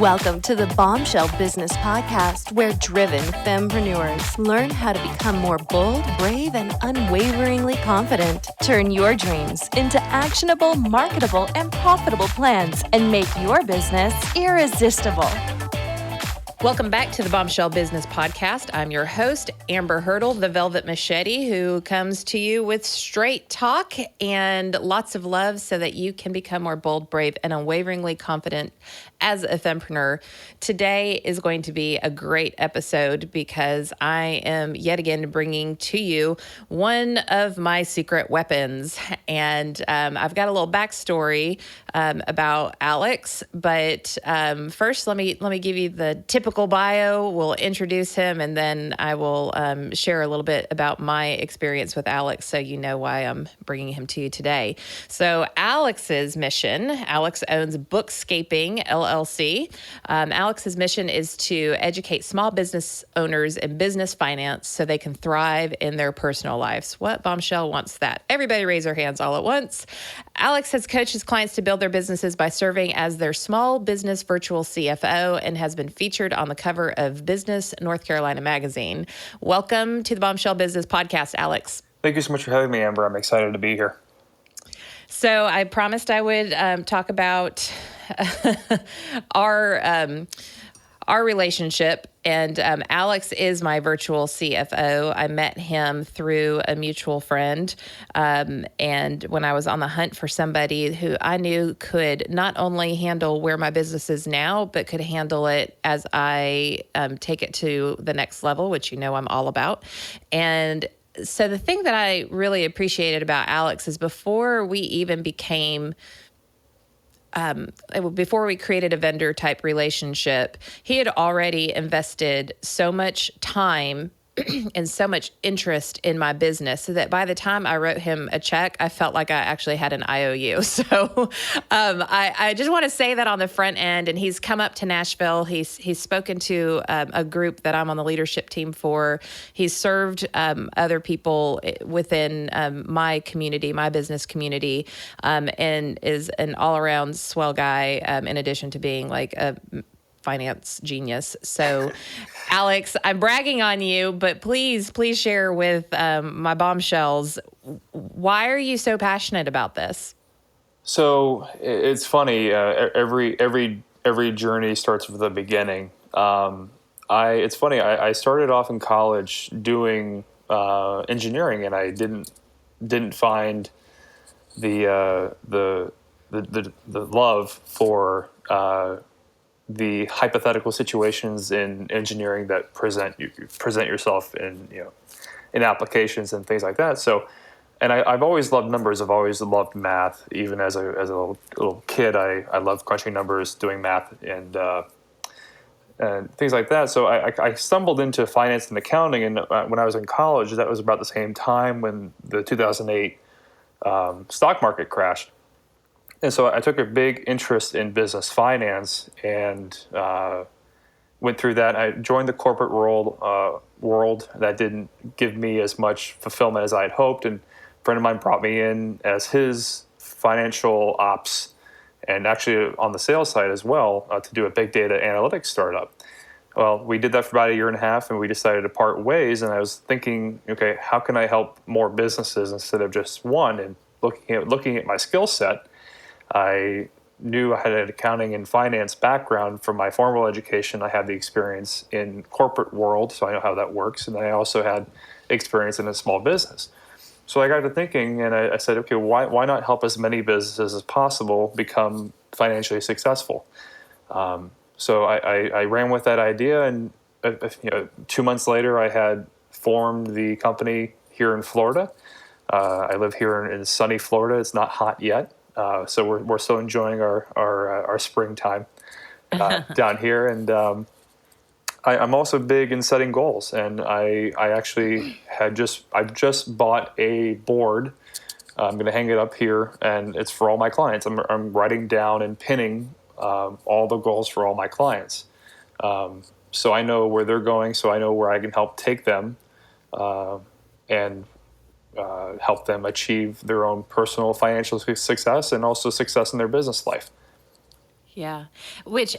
Welcome to the Bombshell Business Podcast, where driven fempreneurs learn how to become more bold, brave, and unwaveringly confident. Turn your dreams into actionable, marketable, and profitable plans and make your business irresistible. Welcome back to the Bombshell Business Podcast. I'm your host, Amber Hurdle, the Velvet Machete, who comes to you with straight talk and lots of love so that you can become more bold, brave, and unwaveringly confident as a fempreneur. Today is going to be a great episode because I am yet again bringing to you one of my secret weapons. And I've got a little backstory about Alex, but first let me give you the typical bio. We'll introduce him, and then I will share a little bit about my experience with Alex so you know why I'm bringing him to you today. So Alex's mission, Alex owns Bookscaping, LLC. Alex's mission is to educate small business owners in business finance so they can thrive in their personal lives. What bombshell wants that? Everybody raise their hands all at once. Alex has coached his clients to build their businesses by serving as their small business virtual CFO and has been featured on the cover of Business North Carolina magazine. Welcome to the Bombshell Business Podcast, Alex. Thank you so much for having me, Amber. I'm excited to be here. So I promised I would talk about our relationship, and Alex is my virtual CFO. I met him through a mutual friend, and when I was on the hunt for somebody who I knew could not only handle where my business is now, but could handle it as I take it to the next level, which you know I'm all about. And so the thing that I really appreciated about Alex is before we even before we created a vendor type relationship, he had already invested so much time and so much interest in my business so that by the time I wrote him a check, I felt like I actually had an IOU. So I just want to say that on the front end. And he's come up to Nashville. He's spoken to a group that I'm on the leadership team for. He's served other people within my community, my business community, and is an all-around swell guy, in addition to being like a finance genius. So Alex, I'm bragging on you, but please share with my bombshells, why are you so passionate about this? So it's funny. Every journey starts with a beginning. It's funny. I started off in college doing engineering, and I didn't find the love for the hypothetical situations in engineering that present yourself in applications and things like that. So, and I've always loved numbers. I've always loved math. Even as a little kid, I loved crunching numbers, doing math, and things like that. So I stumbled into finance and accounting, and when I was in college, that was about the same time when the 2008 stock market crashed. And so I took a big interest in business finance and went through that. I joined the corporate world that didn't give me as much fulfillment as I had hoped. And a friend of mine brought me in as his financial ops and actually on the sales side as well to do a big data analytics startup. Well, we did that for about a year and a half, and we decided to part ways. And I was thinking, okay, how can I help more businesses instead of just one? And looking at my skill set, I knew I had an accounting and finance background from my formal education. I had the experience in corporate world, so I know how that works. And I also had experience in a small business. So I got to thinking, and I said, okay, why not help as many businesses as possible become financially successful? So I ran with that idea, and 2 months later, I had formed the company here in Florida. I live here in sunny Florida. It's not hot yet. So we're still enjoying our springtime down here, and I'm also big in setting goals. And I actually I've just bought a board. I'm going to hang it up here, and it's for all my clients. I'm writing down and pinning all the goals for all my clients, so I know where they're going. So I know where I can help take them, and help them achieve their own personal financial success and also success in their business life. Yeah.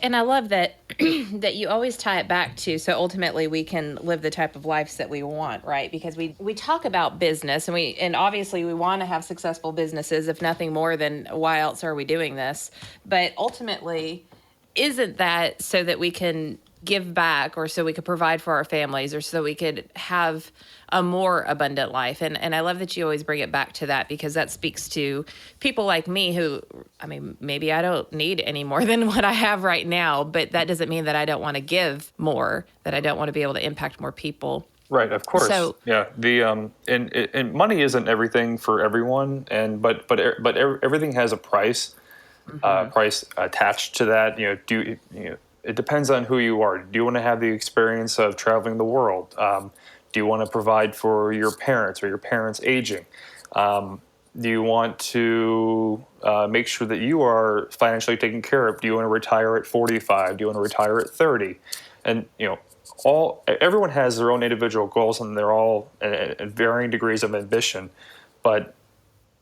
And I love that that you always tie it back to, so ultimately we can live the type of lives that we want, right? Because we talk about business and obviously we want to have successful businesses, if nothing more than why else are we doing this? But ultimately, isn't that so that we can give back, or so we could provide for our families, or so we could have a more abundant life? And I love that you always bring it back to that, because that speaks to people like me who, I mean, maybe I don't need any more than what I have right now, but that doesn't mean that I don't want to give more, that I don't want to be able to impact more people. Right, of course. So, yeah, and money isn't everything for everyone, but everything has a price, price attached to that. It depends on who you are. Do you want to have the experience of traveling the world? Do you want to provide for your parents or your parents aging? Do you want to make sure that you are financially taken care of? Do you want to retire at 45? Do you want to retire at 30? And everyone has their own individual goals, and they're all at varying degrees of ambition. But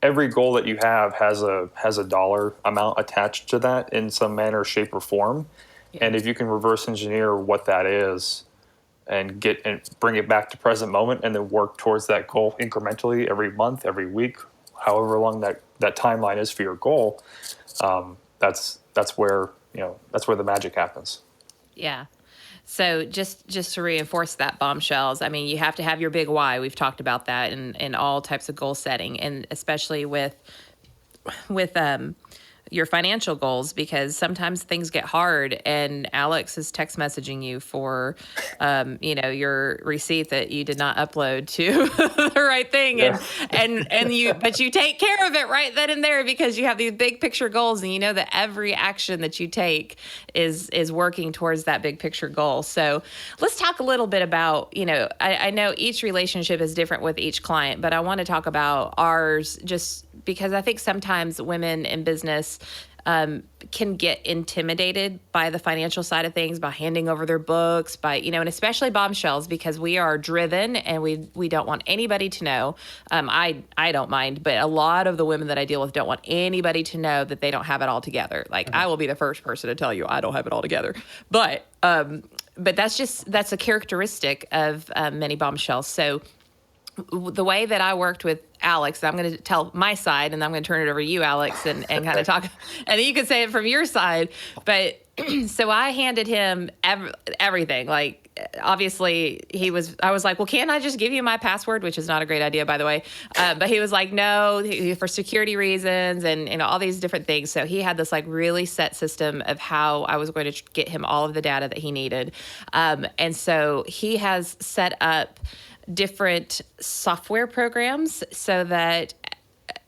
every goal that you have has a dollar amount attached to that in some manner, shape, or form. yeah. And if you can reverse engineer what that is and bring it back to present moment, and then work towards that goal incrementally every month, every week, however long that timeline is for your goal, that's where the magic happens. Yeah. So just to reinforce that, bombshells, I mean, you have to have your big why. We've talked about that in all types of goal setting, and especially with your financial goals, because sometimes things get hard and Alex is text messaging you for, your receipt that you did not upload to the right thing. Yeah. But you take care of it right then and there, because you have these big picture goals, and you know that every action that you take is working towards that big picture goal. So let's talk a little bit about, I know each relationship is different with each client, but I want to talk about ours, just because I think sometimes women in business can get intimidated by the financial side of things, by handing over their books, and especially bombshells, because we are driven and we don't want anybody to know. I don't mind, but a lot of the women that I deal with don't want anybody to know that they don't have it all together. Like, I will be the first person to tell you I don't have it all together. But that's a characteristic of many bombshells. So the way that I worked with Alex, I'm going to tell my side, and I'm going to turn it over to you, Alex, and kind of talk, and then you can say it from your side. But so I handed him everything. Like, obviously I was like, well, can't I just give you my password? Which is not a great idea, by the way. But he was like, no, for security reasons and all these different things. So he had this like really set system of how I was going to get him all of the data that he needed. And so he has set up different software programs so that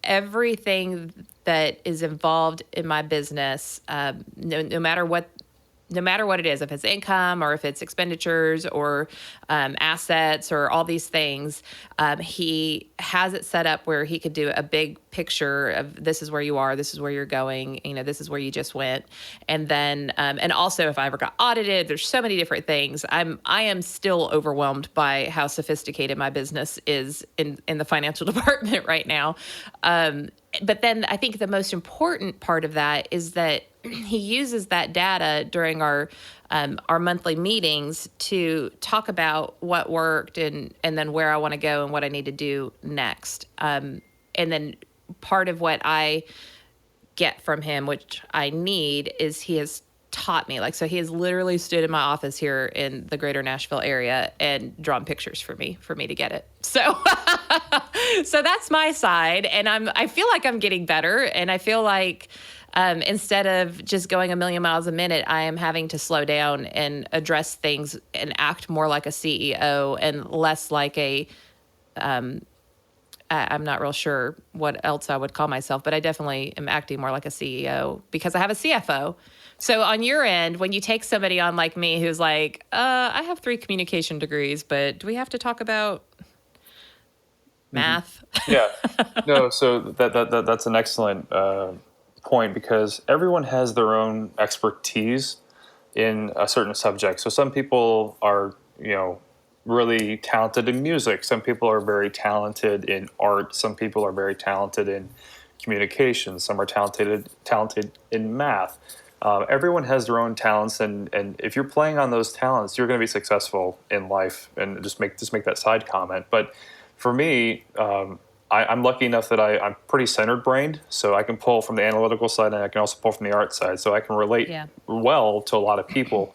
everything that is involved in my business, no matter what it is, if it's income or if it's expenditures or assets or all these things, he has it set up where he could do a big picture of, this is where you are, this is where you're going, this is where you just went. And then, and also if I ever got audited, there's so many different things. I am still overwhelmed by how sophisticated my business is in the financial department right now. But then I think the most important part of that is that he uses that data during our monthly meetings to talk about what worked and then where I want to go and what I need to do next. And then part of what I get from him, which I need, is he has taught me. So he has literally stood in my office here in the greater Nashville area and drawn pictures for me to get it. So, so that's my side. And I feel like I'm getting better. And I feel like, instead of just going a million miles a minute, I am having to slow down and address things and act more like a CEO and less like I'm not real sure what else I would call myself, but I definitely am acting more like a CEO because I have a CFO. So on your end, when you take somebody on like me who's like, I have 3 communication degrees, but do we have to talk about math? Yeah. No, so that's an excellent point, because everyone has their own expertise in a certain subject. So some people are, really talented in music. Some people are very talented in art. Some people are very talented in communication. Some are talented in math. Everyone has their own talents, and if you're playing on those talents, you're going to be successful in life. And just make that side comment. But for me, I'm lucky enough that I'm pretty centered brained, so I can pull from the analytical side, and I can also pull from the art side, so I can relate well to a lot of people,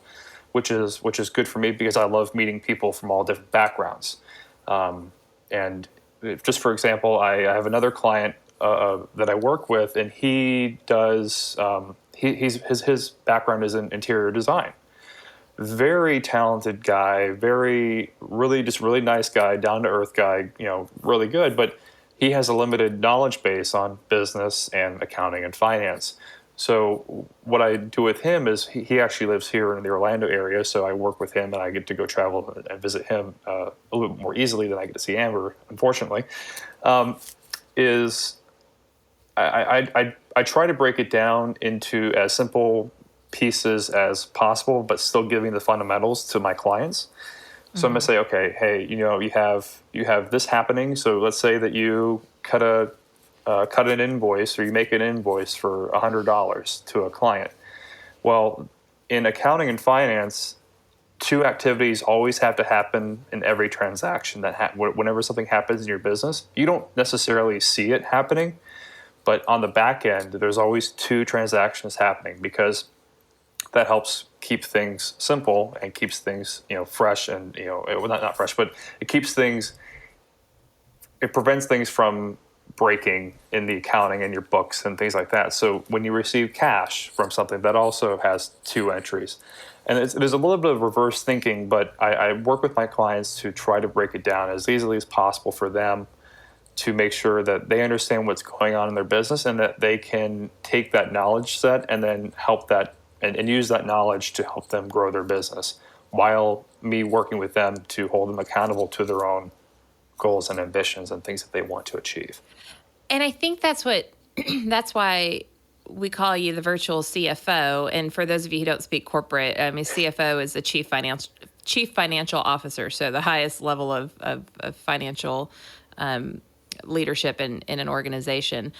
which is good for me because I love meeting people from all different backgrounds. And just for example, I have another client that I work with, and he does his background is in interior design. Very talented guy, really nice guy, down to earth guy, really good, but he has a limited knowledge base on business and accounting and finance. So what I do with him is he actually lives here in the Orlando area, so I work with him and I get to go travel and visit him a little bit more easily than I get to see Amber, unfortunately. Is I try to break it down into as simple pieces as possible, but still giving the fundamentals to my clients. So I'm gonna say, okay, hey, you have this happening. So let's say that you cut an invoice, or you make an invoice for $100 to a client. Well, in accounting and finance, two activities always have to happen in every transaction. Whenever something happens in your business, you don't necessarily see it happening, but on the back end, there's always two transactions happening, because that helps keep things simple and keeps things fresh, and not fresh, but it prevents things from breaking in the accounting and your books and things like that. So when you receive cash from something, that also has two entries. And there's a little bit of reverse thinking, but I work with my clients to try to break it down as easily as possible for them, to make sure that they understand what's going on in their business, and that they can take that knowledge set and then help that and use that knowledge to help them grow their business, while me working with them to hold them accountable to their own goals and ambitions and things that they want to achieve. And I think that's why we call you the virtual CFO. And for those of you who don't speak corporate, I mean, CFO is the chief financial officer, so the highest level of financial leadership in an organization,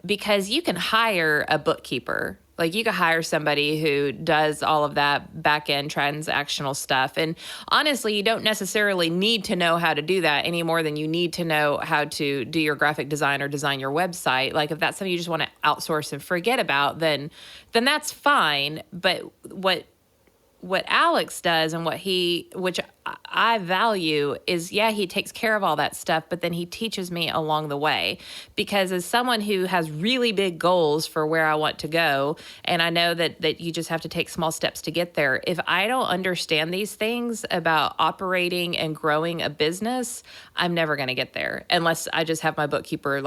because you can hire a bookkeeper. Like, you could hire somebody who does all of that back-end transactional stuff. And honestly, you don't necessarily need to know how to do that any more than you need to know how to do your graphic design or design your website. Like, if that's something you just want to outsource and forget about, then that's fine. But what Alex does, and which I value, is, he takes care of all that stuff, but then he teaches me along the way. Because as someone who has really big goals for where I want to go, and I know that you just have to take small steps to get there, if I don't understand these things about operating and growing a business, I'm never going to get there, unless I just have my bookkeeper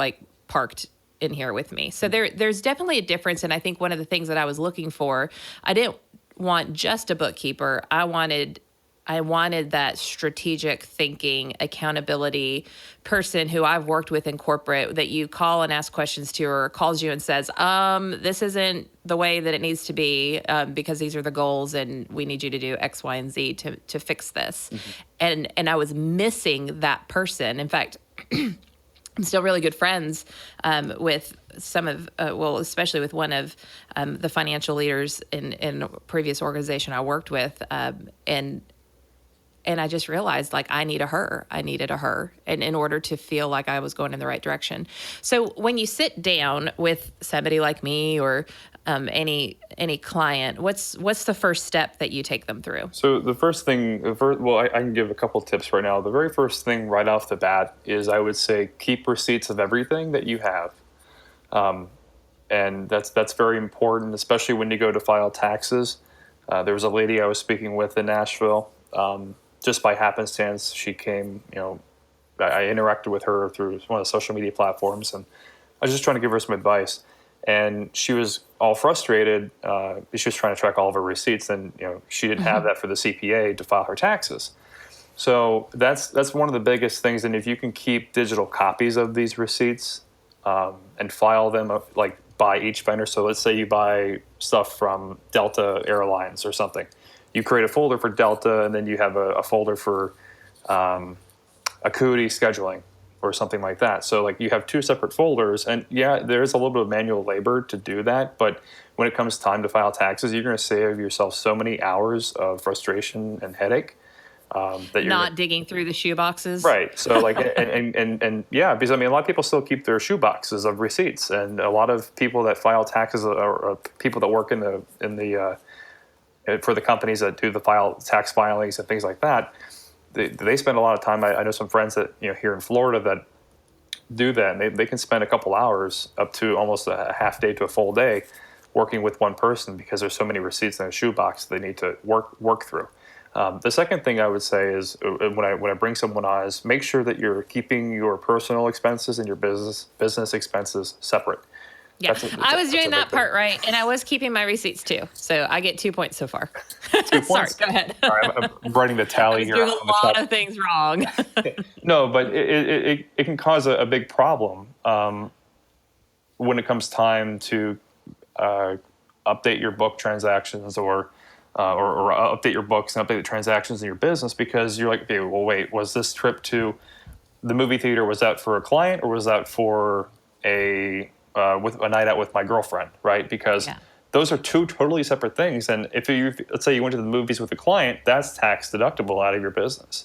parked in here with me. So there's definitely a difference. And I think one of the things that I was looking for, I didn't want just a bookkeeper. I wanted that strategic thinking, accountability person who I've worked with in corporate, that you call and ask questions to, or calls you and says, this isn't the way that it needs to be, because these are the goals and we need you to do X, Y, and Z to fix this. Mm-hmm. And I was missing that person. In fact, I'm still really good friends with some of, especially with one of the financial leaders in a previous organization I worked with. And I just realized, I needed a her, and in order to feel like I was going in the right direction. So when you sit down with somebody like me, or any client, what's the first step that you take them through? So the first thing, I can give a couple tips right now. The very first thing right off the bat is, I would say, keep receipts of everything that you have. And that's very important, especially when you go to file taxes. There was a lady I was speaking with in Nashville. Just by happenstance, she came, I interacted with her through one of the social media platforms, and I was just trying to give her some advice. And she was all frustrated. She was trying to track all of her receipts, and she didn't have that for the CPA to file her taxes. So that's one of the biggest things. And if you can keep digital copies of these receipts and file them by each vendor. So let's say you buy stuff from Delta Airlines or something. You create a folder for Delta, and then you have a folder for Acuity scheduling, or something like that. So like you have two separate folders, and yeah, there's a little bit of manual labor to do that, but when it comes time to file taxes, you're going to save yourself so many hours of frustration and headache that you're Not digging through the shoe boxes. right. So like, and yeah, because I mean, a lot of people still keep their shoe boxes of receipts, and a lot of people that file taxes or people that work in the for the companies that do the tax filings and things like that, they spend a lot of time. I know some friends that here in Florida that do that, and they can spend a couple hours up to almost a half day to a full day working with one person because there's so many receipts in a shoebox they need to work through. The second thing I would say is when I bring someone on is make sure that you're keeping your personal expenses and your business expenses separate. Yeah, I was doing that part right, and I was keeping my receipts too. So I get 2 points so far. 2 points? Sorry, go ahead. All right, I'm writing the tally here. Doing a lot of things wrong. No, but it can cause a big problem when it comes time to update your book transactions or update your books and update the transactions in your business, because you're like, okay, well, wait, was this trip to the movie theater, was that for a client or was that for with a night out with my girlfriend, right? Because those are two totally separate things. And let's say you went to the movies with a client, that's tax deductible out of your businise.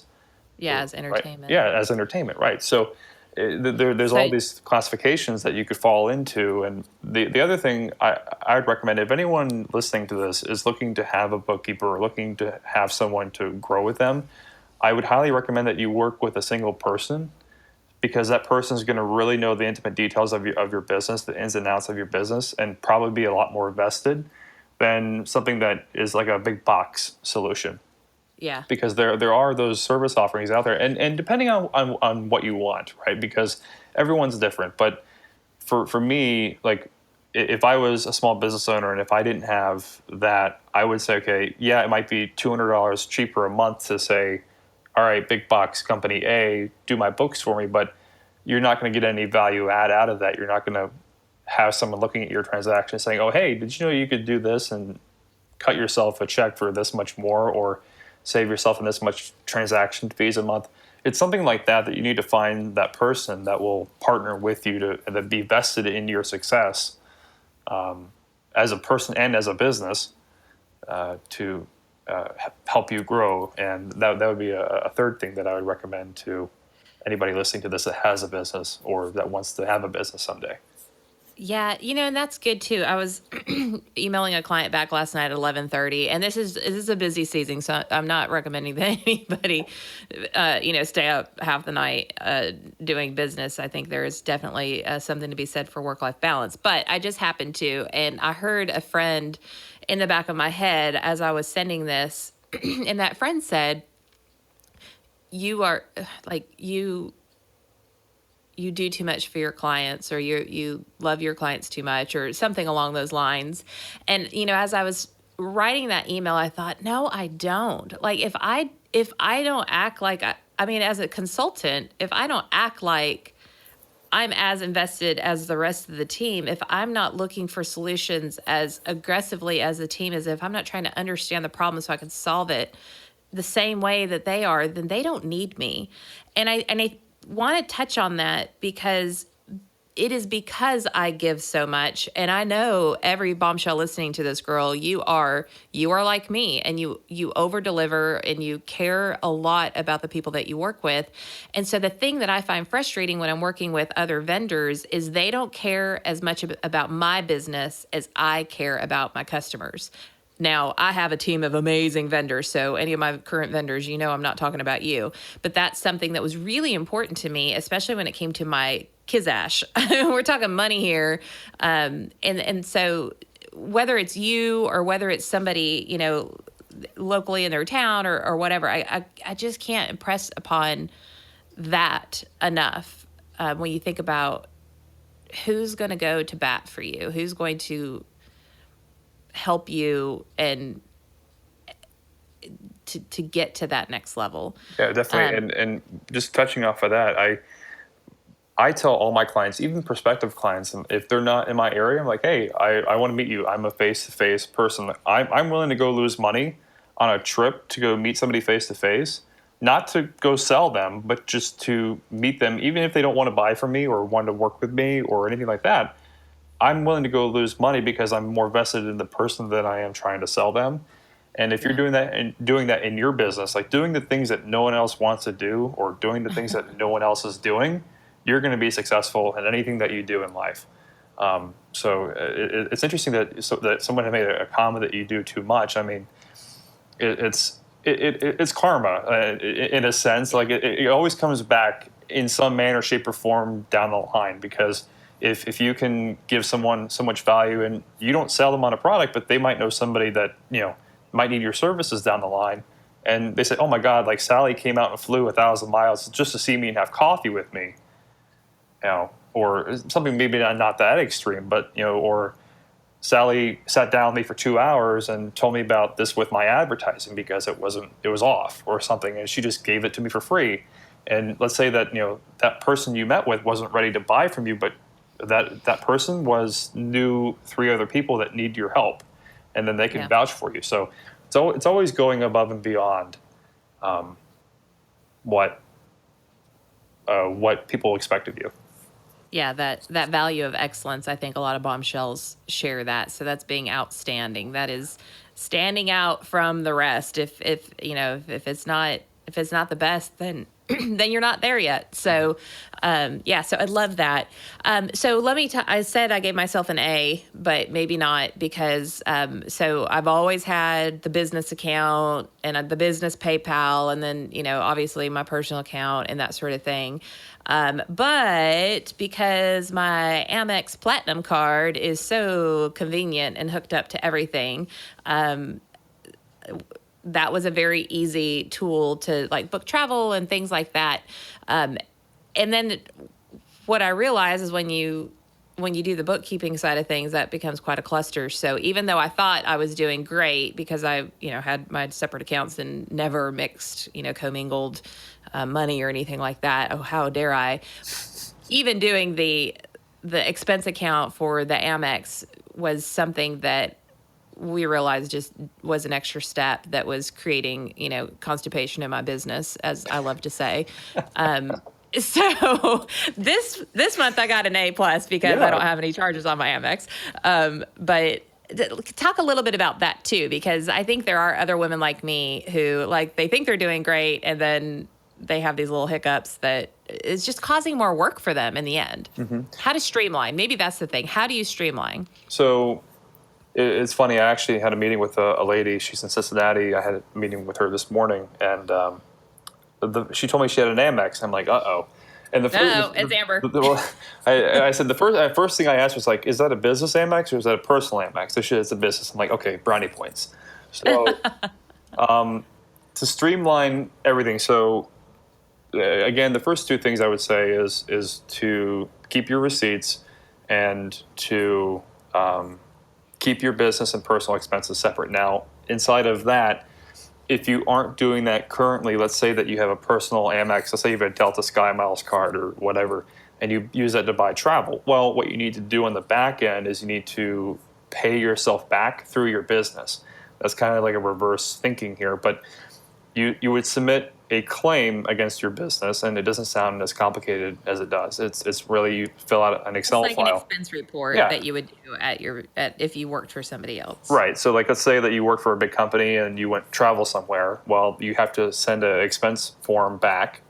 Yeah, as entertainment. Right? Yeah, as entertainment, right? So there's all these classifications that you could fall into. And the other thing I would recommend, if anyone listening to this is looking to have a bookkeeper or looking to have someone to grow with them, I would highly recommend that you work with a single person, because that person is going to really know the intimate details of your business, the ins and outs of your business, and probably be a lot more vested than something that is like a big box solution. Yeah. Because there are those service offerings out there, and depending on what you want, right? Because everyone's different. But for me, like if I was a small business owner and if I didn't have that, I would say, okay, yeah, it might be $200 cheaper a month to say, all right, big box company A, do my books for me, but you're not going to get any value add out of that. You're not going to have someone looking at your transaction saying, oh, hey, did you know you could do this and cut yourself a check for this much more, or save yourself in this much transaction fees a month. It's something like that you need to find that person that will partner with you to be vested in your success as a person and as a business to help you grow. And that would be a third thing that I would recommend to anybody listening to this that has a business or that wants to have a business someday. Yeah, and that's good too. I was emailing a client back last night at 11:30, and this is a busy season, so I'm not recommending that anybody, stay up half the night doing business. I think there is definitely something to be said for work-life balance. But I just happened to, and I heard a friend in the back of my head as I was sending this, and that friend said, "You are you do too much for your clients, or you love your clients too much," or something along those lines. And, as I was writing that email, I thought, no, I don't. Like, if I don't act like, as a consultant, if I don't act like I'm as invested as the rest of the team, if I'm not looking for solutions as aggressively as the team is, if I'm not trying to understand the problem so I can solve it the same way that they are, then they don't need me. And I want to touch on that because it is because I give so much. And I know every bombshell listening to this, girl, you are like me, and you over deliver and you care a lot about the people that you work with. And so the thing that I find frustrating when I'm working with other vendors is they don't care as much about my business as I care about my customers. Now, I have a team of amazing vendors, so any of my current vendors, I'm not talking about you. But that's something that was really important to me, especially when it came to my Kizash. We're talking money here. And so whether it's you or whether it's somebody, locally in their town or whatever, I just can't impress upon that enough when you think about who's going to go to bat for you, who's going to help you and to get to that next level. Yeah, definitely. And just touching off of that, I tell all my clients, even prospective clients, and if they're not in my area, I'm like, hey, I want to meet you. I'm a face-to-face person. I'm willing to go lose money on a trip to go meet somebody face-to-face not to go sell them, but just to meet them, even if they don't want to buy from me or want to work with me or anything like that. I'm willing to go lose money because I'm more vested in the person than I am trying to sell them. And if you're doing that and doing that in your business, like doing the things that no one else wants to do or doing the things that no one else is doing, you're going to be successful in anything that you do in life. It's interesting that someone had made a comment that you do too much. I mean, it's karma in a sense. Like it always comes back in some manner, shape, or form down the line, because if you can give someone so much value and you don't sell them on a product, but they might know somebody that, might need your services down the line. And they say, oh my God, like Sally came out and flew 1,000 miles just to see me and have coffee with me, or something maybe not that extreme, but, or Sally sat down with me for 2 hours and told me about this with my advertising because it was off or something. And she just gave it to me for free. And let's say that, that person you met with wasn't ready to buy from you, but that person knew 3 other people that need your help, and then they can vouch for you. So it's always going above and beyond what people expect of you. Yeah, that value of excellence. I think a lot of bombshells share that. So that's being outstanding. That is standing out from the rest. If it's not the best, then then you're not there yet. So, so I love that. So let me, I said I gave myself an A, but maybe not, because, so I've always had the business account and the business PayPal, and then, obviously my personal account and that sort of thing. But because my Amex Platinum card is so convenient and hooked up to everything, that was a very easy tool to like book travel and things like that. And then what I realize is when you do the bookkeeping side of things, that becomes quite a cluster. So even though I thought I was doing great because I, had my separate accounts and never mixed, commingled money or anything like that. Oh, how dare I? Even doing the expense account for the Amex was something that we realized just was an extra step that was creating, constipation in my business, as I love to say. So this month I got an A+ because I don't have any charges on my Amex. But talk a little bit about that too, because I think there are other women like me who they think they're doing great, and then they have these little hiccups that is just causing more work for them in the end. Mm-hmm. How to streamline? Maybe that's the thing. How do you streamline? So it's funny. I actually had a meeting with a lady. She's in Cincinnati. I had a meeting with her this morning, and she told me she had an Amex. I'm like, uh-oh. And it's Amber. I said the first thing I asked was like, is that a business Amex or is that a personal Amex? So she said it's a business. I'm like, okay, brownie points. So to streamline everything. So again, the first 2 things I would say is to keep your receipts and to keep your business and personal expenses separate. Now, inside of that, if you aren't doing that currently, let's say that you have a personal Amex, let's say you have a Delta Sky Miles card or whatever, and you use that to buy travel. Well, what you need to do on the back end is you need to pay yourself back through your business. That's kind of like a reverse thinking here, but you would submit a claim against your business, and it doesn't sound as complicated as it does. It's really, you fill out an Excel file. It's like an expense report that you would do if you worked for somebody else. Right. So let's say that you work for a big company and you went travel somewhere. Well, you have to send an expense form back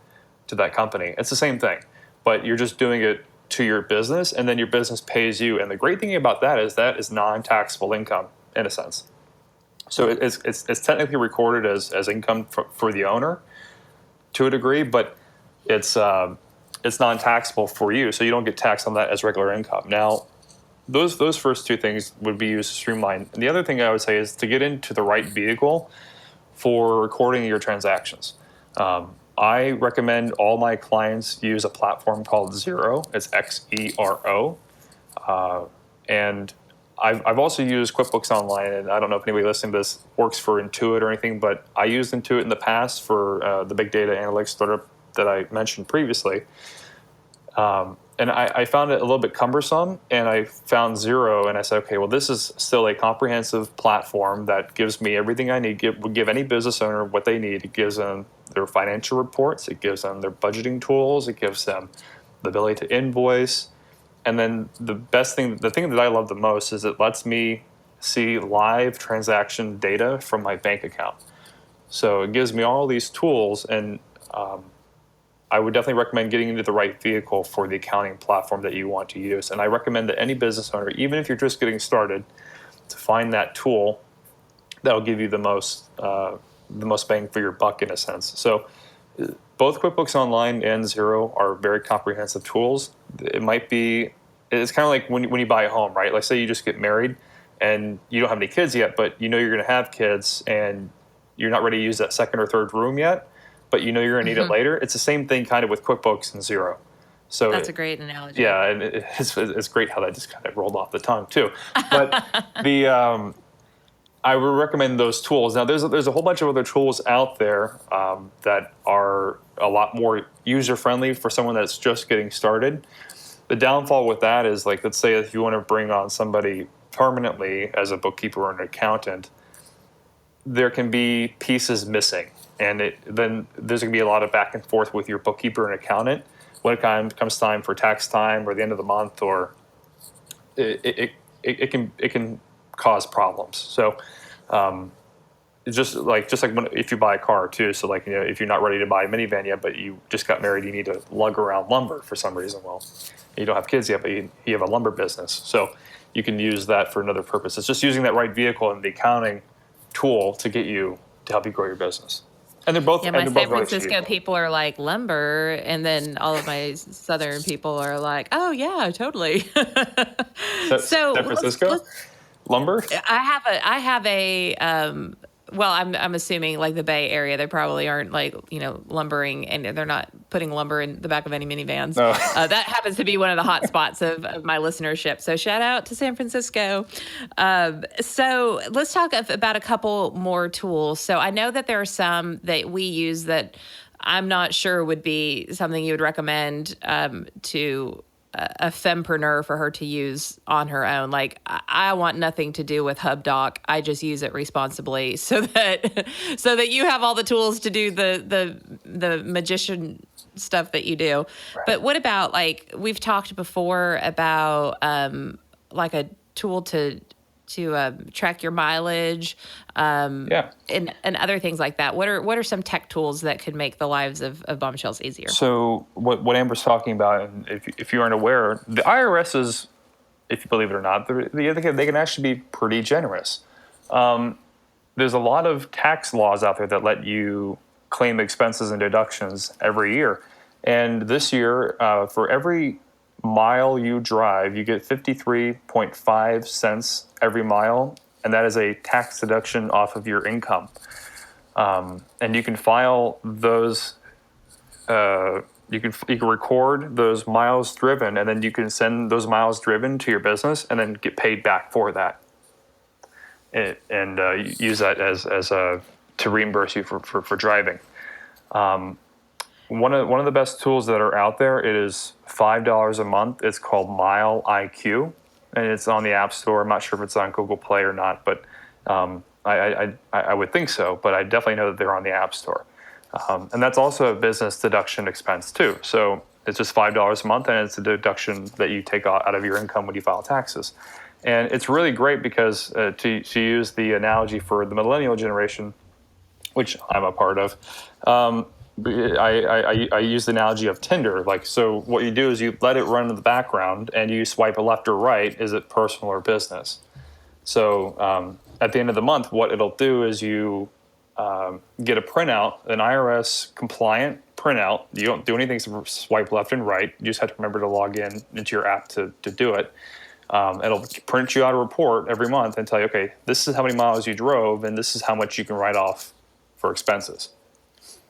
to that company. It's the same thing, but you're just doing it to your business, and then your business pays you. And the great thing about that is non-taxable income in a sense. So it's technically recorded as income for the owner to a degree, but it's non-taxable for you, so you don't get taxed on that as regular income. Now, those first 2 things would be used to streamline. And the other thing I would say is to get into the right vehicle for recording your transactions. I recommend all my clients use a platform called Xero. It's Xero, and I've also used QuickBooks Online, and I don't know if anybody listening to this works for Intuit or anything, but I used Intuit in the past for the big data analytics startup that I mentioned previously. And and I found it a little bit cumbersome, and I found Xero, and I said, okay, well, this is still a comprehensive platform that gives me everything I need. Would give any business owner what they need. It gives them their financial reports. It gives them their budgeting tools. It gives them the ability to invoice. And then the thing that I love the most is it lets me see live transaction data from my bank account. So it gives me all these tools, and I would definitely recommend getting into the right vehicle for the accounting platform that you want to use. And I recommend that any business owner, even if you're just getting started, to find that tool that'll give you the most bang for your buck, in a sense. So both QuickBooks Online and Xero are very comprehensive tools. It's kind of like when you buy a home, right? Like, say you just get married and you don't have any kids yet, but you know you're going to have kids and you're not ready to use that second or third room yet, but you know you're going to need it later. It's the same thing kind of with QuickBooks and Xero. So that's a great analogy. Yeah, and it's great how that just kind of rolled off the tongue too. But I would recommend those tools. Now, there's a whole bunch of other tools out there that are a lot more user-friendly for someone that's just getting started. The downfall with that is, like, let's say if you want to bring on somebody permanently as a bookkeeper or an accountant, there can be pieces missing. And then there's going to be a lot of back and forth with your bookkeeper and accountant when it comes time for tax time or the end of the month, or it can cause problems. So it's just like if you buy a car too. So, like, if you're not ready to buy a minivan yet, but you just got married, you need to lug around lumber for some reason. Well, you don't have kids yet, but you have a lumber business, so you can use that for another purpose. It's just using that right vehicle and the accounting tool to help you grow your business. And they're both. Yeah, my San really Francisco cheap. people are like lumber, and then all of my Southern people are like, oh yeah, totally. So San Francisco lumber. I have a well, I'm assuming like the Bay Area, they probably aren't like, lumbering, and they're not putting lumber in the back of any minivans. No. That happens to be one of the hot spots of my listenership. So shout out to San Francisco. So let's talk about a couple more tools. So I know that there are some that we use that I'm not sure would be something you would recommend to a fempreneur for her to use on her own. Like, I want nothing to do with HubDoc. I just use it responsibly so that you have all the tools to do the magician stuff that you do. Right. But what about, like, we've talked before about like a tool to track your mileage, and other things like that. What are some tech tools that could make the lives of bombshells easier? So what Amber's talking about, and if you aren't aware, the IRS is, if you believe it or not, they can actually be pretty generous. There's a lot of tax laws out there that let you claim expenses and deductions every year. And this year, for every mile you drive, you get 53.5 cents every mile, and that is a tax deduction off of your income. And you can file those. You can record those miles driven, and then you can send those miles driven to your business, and then get paid back for that. And use that as to reimburse you for driving. One of the best tools that are out there, it is $5 a month. It's called Mile IQ, and it's on the App Store. I'm not sure if it's on Google Play or not, but I would think so. But I definitely know that they're on the App Store, and that's also a business deduction expense too. So it's just $5 a month, and it's a deduction that you take out of your income when you file taxes. And it's really great because to use the analogy for the millennial generation, which I'm a part of. I use the analogy of Tinder. Like, so what you do is you let it run in the background, and you swipe left or right. Is it personal or business? So at the end of the month, what it'll do is you get a printout, an IRS compliant printout. You don't do anything to swipe left and right. You just have to remember to log into your app to do it. It'll print you out a report every month and tell you, okay, this is how many miles you drove, and this is how much you can write off for expenses.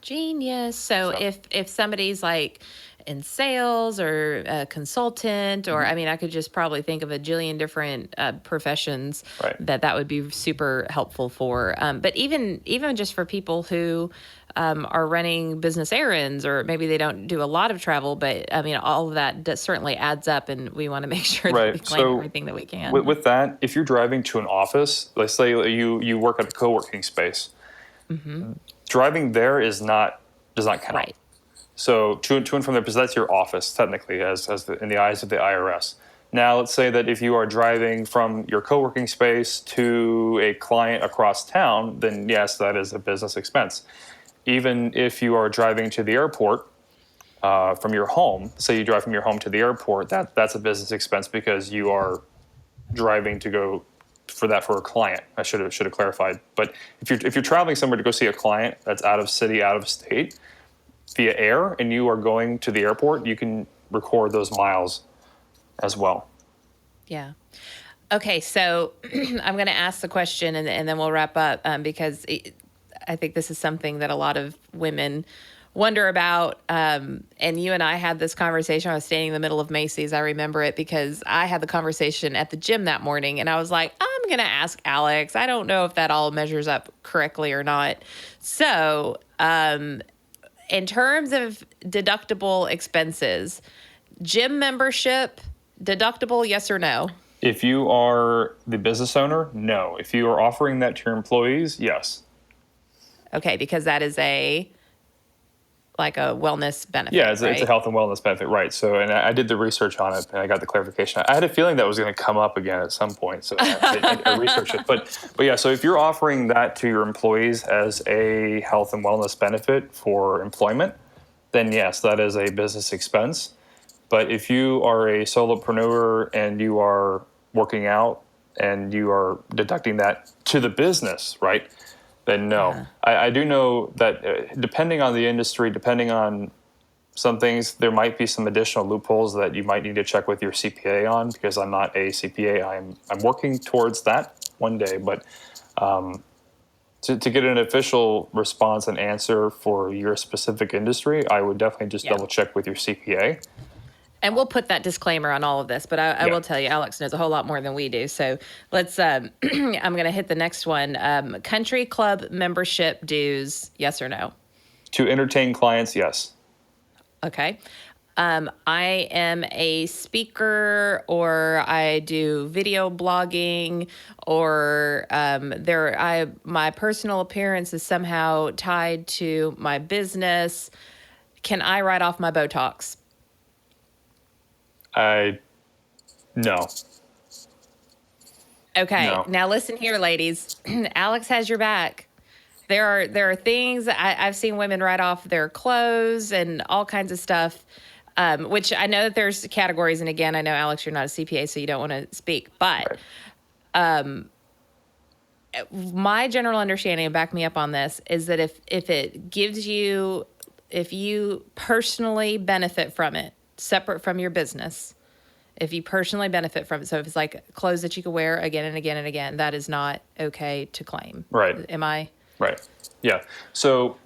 Genius. So if somebody's like in sales or a consultant, or I mean, I could just probably think of a jillion different professions that would be super helpful for. But even just for people who are running business errands, or maybe they don't do a lot of travel, but I mean, all of that certainly adds up, and we want to make sure that we Right. claim So everything that we can. with that, if you're driving to an office, let's say you work at a co-working space, driving there does not count. Right. So to and from there, because that's your office technically, in the eyes of the IRS. Now, let's say that if you are driving from your co-working space to a client across town, then yes, that is a business expense. Even if you are driving to the airport from your home, say you drive from your home to the airport, that's a business expense because you are driving to go for a client. I should have clarified. But if you're traveling somewhere to go see a client that's out of city, out of state, via air, and you are going to the airport, you can record those miles as well. Yeah. Okay, so I'm going to ask the question, and then we'll wrap up, because I think this is something that a lot of women wonder about. And you and I had this conversation. I was standing in the middle of Macy's. I remember it because I had the conversation at the gym that morning, and I was like, I'm going to ask Alex. I don't know if that all measures up correctly or not. So in terms of deductible expenses, gym membership, deductible, yes or no? If you are the business owner, no. If you are offering that to your employees, yes. Okay, because that is a wellness benefit. Yeah, it's right? a health and wellness benefit, right? So, and I did the research on it, and I got the clarification. I had a feeling that was going to come up again at some point, so I researched it. But yeah, so if you're offering that to your employees as a health and wellness benefit for employment, then yes, that is a business expense. But if you are a solopreneur and you are working out and you are deducting that to the business, right? Then no. Yeah. I do know that depending on the industry, depending on some things, there might be some additional loopholes that you might need to check with your CPA on, because I'm not a CPA. I'm working towards that one day, but to get an official response and answer for your specific industry, I would definitely just double check with your CPA. And we'll put that disclaimer on all of this, but I will tell you, Alex knows a whole lot more than we do. So let's, I'm going to hit the next one. Country club membership dues, yes or no? To entertain clients, yes. Okay. I am a speaker, or I do video blogging, or my personal appearance is somehow tied to my business. Can I write off my Botox? No. Okay, No. Now listen here, ladies. Alex has your back. There are things I've seen women write off their clothes and all kinds of stuff, which I know that there's categories. And again, I know, Alex, you're not a CPA, so you don't want to speak. But my general understanding, and back me up on this, is that if you personally benefit from it, separate from your business, if you personally benefit from it, so if it's like clothes that you can wear again and again and again, that is not okay to claim. Right. Am I? Right. Yeah. So,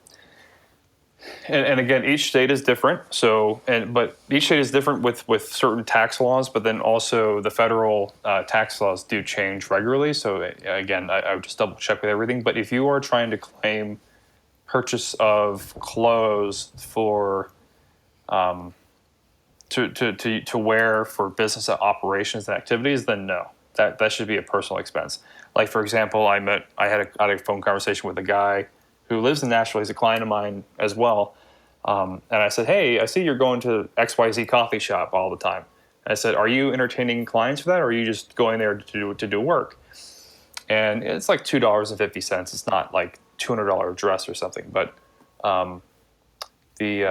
and again, each state is different. So, but each state is different with certain tax laws, but then also the federal tax laws do change regularly. So again, I would just double check with everything. But if you are trying to claim purchase of clothes for, to wear for business operations and activities, then no, that should be a personal expense. Like, for example, I had a phone conversation with a guy who lives in Nashville. He's a client of mine as well. And I said, hey, I see you're going to XYZ coffee shop all the time. And I said, are you entertaining clients for that, or are you just going there to do work? And it's like $2.50. It's not like $200 dress or something. But he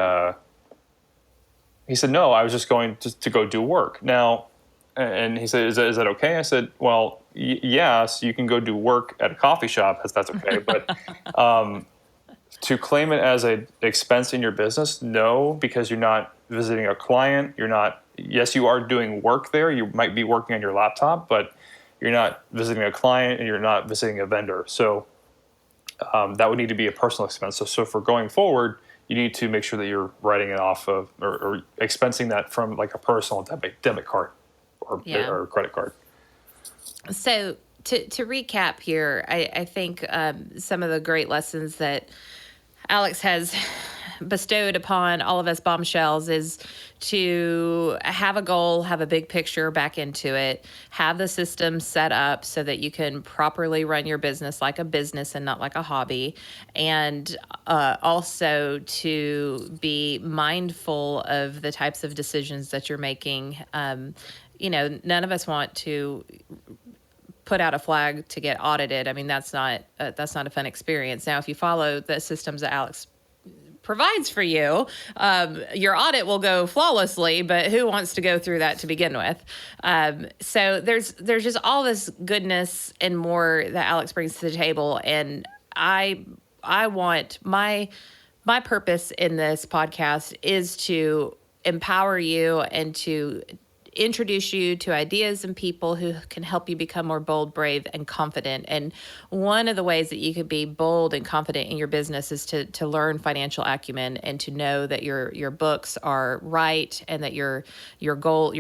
said, no, I was just going to go do work. Now, and he said, is that okay? I said, well, yes, you can go do work at a coffee shop. That's okay. But to claim it as an expense in your business, no, because you're not visiting a client. Yes, you are doing work there. You might be working on your laptop, but you're not visiting a client and you're not visiting a vendor. So that would need to be a personal expense. So for going forward, you need to make sure that you're writing it off of or expensing that from like a personal debit card or credit card. So to recap here, I think some of the great lessons that Alex has bestowed upon all of us bombshells is to have a goal, have a big picture back into it, have the system set up so that you can properly run your business like a business and not like a hobby, and also to be mindful of the types of decisions that you're making. None of us want to put out a flag to get audited. I mean, that's not a fun experience. Now, if you follow the systems that Alex provides for you, your audit will go flawlessly, but who wants to go through that to begin with? So there's just all this goodness and more that Alex brings to the table. And I want my purpose in this podcast is to empower you and to introduce you to ideas and people who can help you become more bold, brave, and confident. And one of the ways that you could be bold and confident in your business is to learn financial acumen and to know that your books are right and that your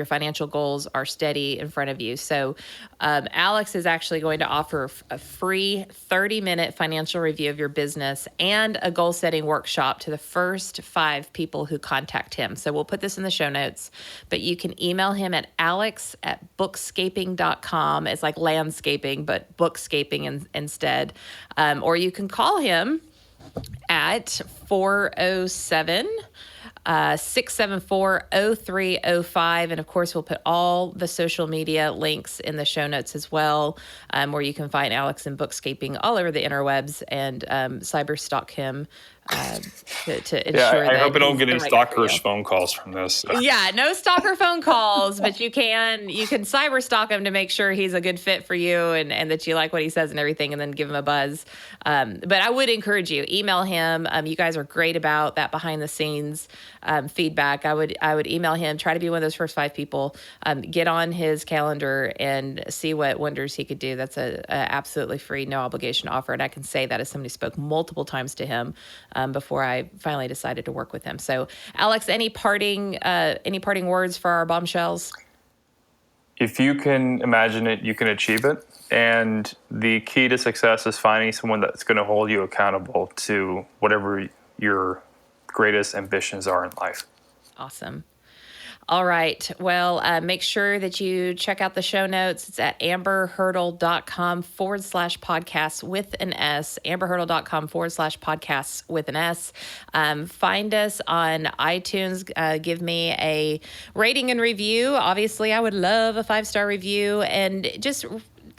financial goals are steady in front of you. So Alex is actually going to offer a free 30-minute financial review of your business and a goal-setting workshop to the first 5 people who contact him. So we'll put this in the show notes, but you can email him at alex@bookscaping.com. It's like landscaping, but bookscaping instead. Or you can call him at 407 674-0305. And of course, we'll put all the social media links in the show notes as well, where you can find Alex and Bookscaping all over the interwebs and cyber stalk him to ensure that I hope I don't get any right stalkerish phone calls from this. Yeah, no stalker phone calls, but you can cyber stalk him to make sure he's a good fit for you and that you like what he says and everything, and then give him a buzz. But I would encourage you, email him. You guys are great about that behind the scenes feedback. I would email him, try to be one of those first 5 people, get on his calendar and see what wonders he could do. That's a absolutely free, no obligation offer. And I can say that as somebody who spoke multiple times to him before I finally decided to work with him. So, Alex, any parting words for our bombshells? If you can imagine it, you can achieve it. And the key to success is finding someone that's going to hold you accountable to whatever your greatest ambitions are in life. Awesome. All right. Well, make sure that you check out the show notes. It's at amberhurdle.com/podcasts with an S, amberhurdle.com/podcasts with an S. Find us on iTunes. Give me a rating and review. Obviously, I would love a 5-star review, and just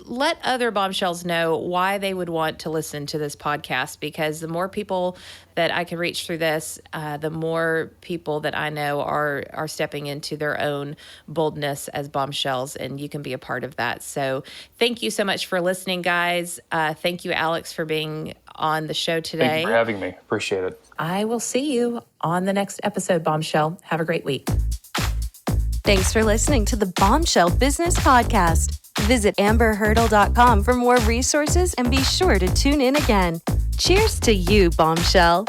let other bombshells know why they would want to listen to this podcast, because the more people that I can reach through this, the more people that I know are stepping into their own boldness as bombshells, and you can be a part of that. So thank you so much for listening, guys. Thank you, Alex, for being on the show today. Thank you for having me. Appreciate it. I will see you on the next episode, Bombshell. Have a great week. Thanks for listening to the Bombshell Business Podcast. Visit amberhurdle.com for more resources and be sure to tune in again. Cheers to you, Bombshell.